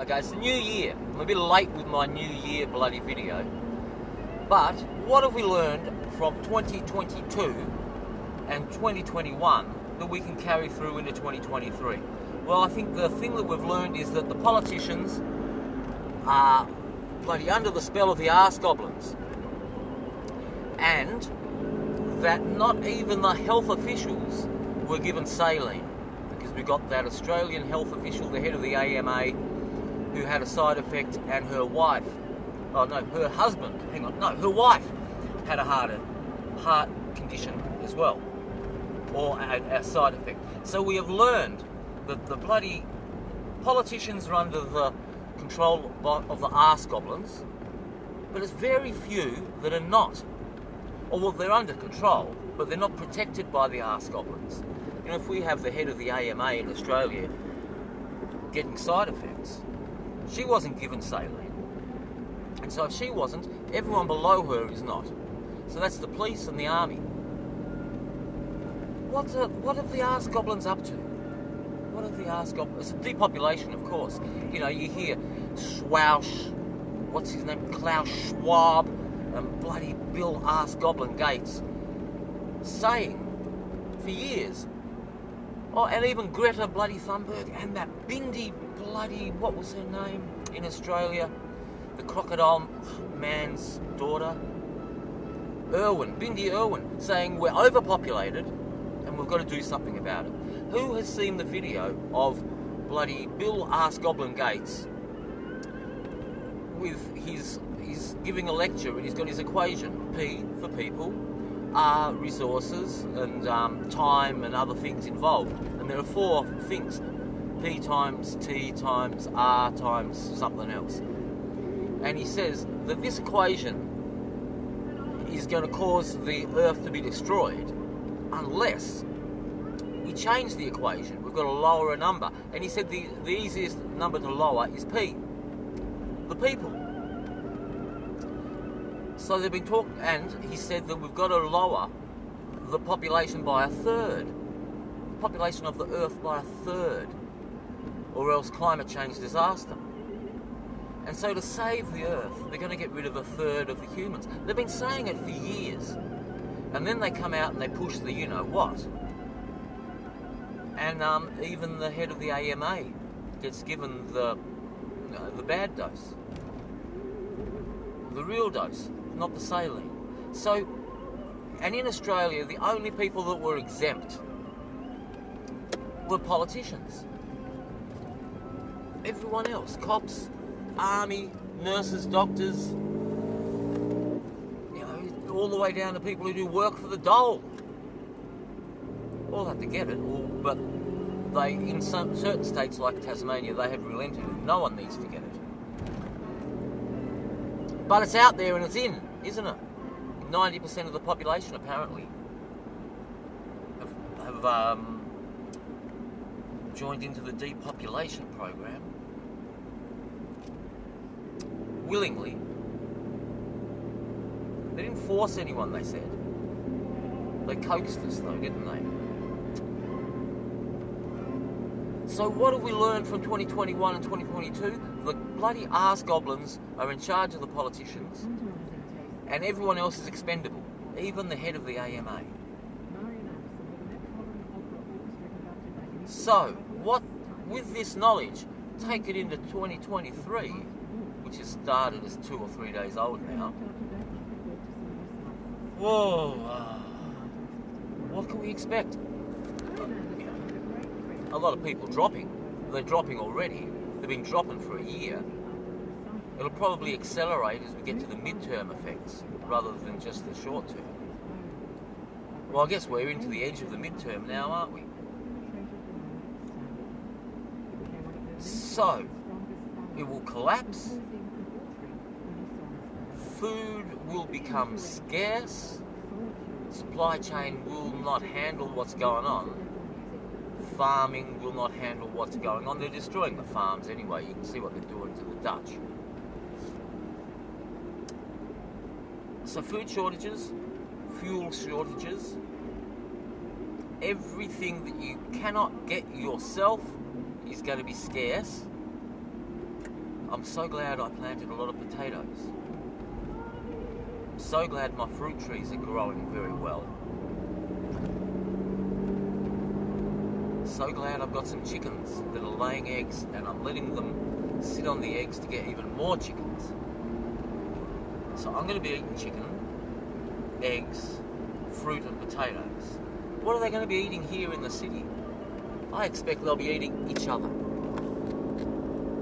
Okay, it's the new year. I'm a bit late with my new year bloody video. But what have we learned from 2022 and 2021 that we can carry through into 2023? Well, I think the thing that we've learned is that the politicians are bloody under the spell of the arse goblins. And that not even the health officials were given saline. Because we got that Australian health official, the head of the AMA, who had a side effect, and her wife, her husband, her wife had a heart condition as well, or a side effect. So we have learned that the bloody politicians are under the control of the arse goblins, but it's very few that are not. Or well, they're under control, but they're not protected by the arse goblins. You know, if we have the head of the AMA in Australia getting side effects, she wasn't given saline. And so if she wasn't, everyone below her is not. So that's the police and the army. What are the arse goblins up to? What are the arse goblins? It's a depopulation, of course. You know, you hear what's his name? Klaus Schwab and bloody Bill Arse Goblin Gates saying for years, and even Greta bloody Thunberg and that Bindi bloody, what was her name in Australia? The crocodile man's daughter? Bindi Irwin, saying we're overpopulated and we've got to do something about it. Who has seen the video of bloody Bill Arse Goblin Gates with he's giving a lecture and he's got his equation, P for people, R resources, and time and other things involved. And there are four things, P times T times R times something else. And he says that this equation is going to cause the Earth to be destroyed unless we change the equation. We've got to lower a number. And he said the easiest number to lower is P, the people. So they've been talking, and he said that we've got to lower the population by a third. The population of the Earth by a third. Or else climate change disaster. And so to save the Earth, they're going to get rid of a third of the humans. They've been saying it for years. And then they come out and they push the you-know-what. And even the head of the AMA gets given the bad dose. The real dose, not the saline. So, and in Australia, the only people that were exempt were politicians. Everyone else, cops, army, nurses, doctors, all the way down to people who do work for the dole. All have to get it, but they, in certain states like Tasmania, they have relented. No one needs to get it. But it's out there and it's in, isn't it? 90% of the population, apparently, have joined into the depopulation program. Willingly. They didn't force anyone, they said. They coaxed us, though, didn't they? So what have we learned from 2021 and 2022? The bloody arse goblins are in charge of the politicians, and everyone else is expendable, even the head of the AMA. So, with this knowledge, take it into 2023, which has started as 2 or 3 days old now. Whoa, what can we expect? A lot of people dropping. They're dropping already. They've been dropping for a year. It'll probably accelerate as we get to the midterm effects rather than just the short term. Well, I guess we're into the edge of the midterm now, aren't we? So, it will collapse. Food will become scarce. Supply chain will not handle what's going on. Farming will not handle what's going on. They're destroying the farms anyway. You can see what they're doing to the Dutch. So food shortages, fuel shortages, everything that you cannot get yourself is going to be scarce. I'm so glad I planted a lot of potatoes. I'm so glad my fruit trees are growing very well. So glad I've got some chickens that are laying eggs, and I'm letting them sit on the eggs to get even more chickens. So I'm going to be eating chicken, eggs, fruit and potatoes. What are they going to be eating here in the city? I expect they'll be eating each other.